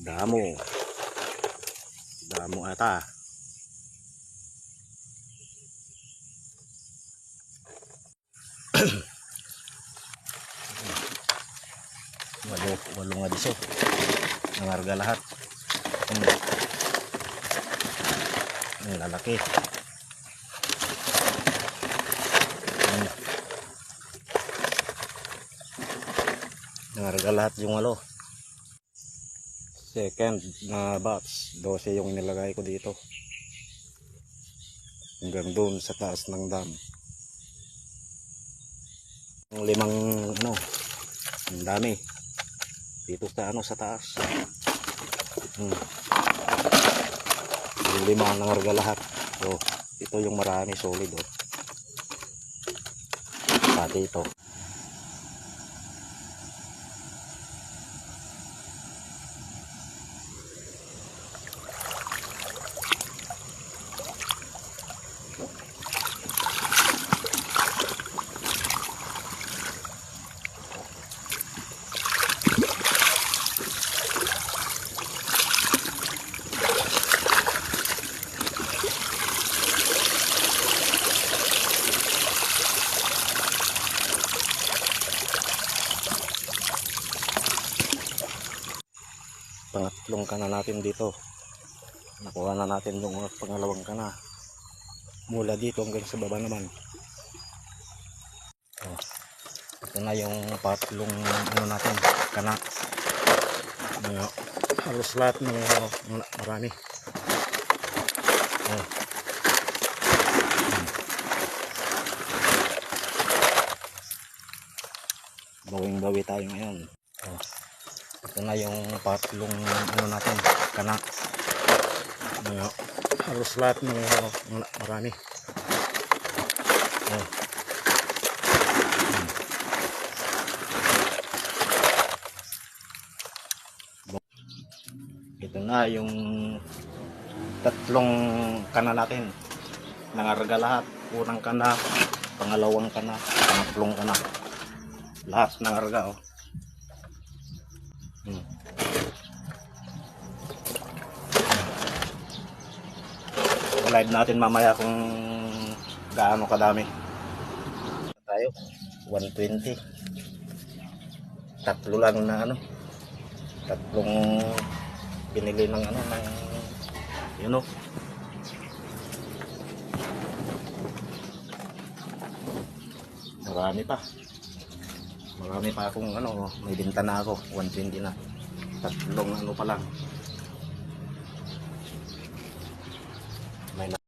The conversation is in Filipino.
Damo. Damo ata. Walo nga diso. Nangarga lahat. Ang lalaki. Nangarga lahat yung walo. Second na batch, 12 yung nilagay ko dito. Hanggang doon sa taas ng dam. Ang limang ang dami. Dito sa sa taas. Yung lima nangarga lahat. So, ito yung marami solid Pati ito. Pangatlong kana natin dito. Nakuha na natin yung pangalawang kana. Mula dito hanggang sa baba naman. Ito na yung patlong natin kana. Halos lahat ng marami. Bawing-bawi tayo ngayon. Ito na yung patlong natin kana. Halos lahat ng marami. Ito na yung tatlong kana natin. Nangarga lahat. Unang kana, pangalawang kana, pangatlong kana. Lahat nangarga Live natin mamaya kung gaano kadami. Tayo 120. Tatlo lang na tatlong binili ng ng marami pa akong may binta na ako. 120 na, tatlong pa lang.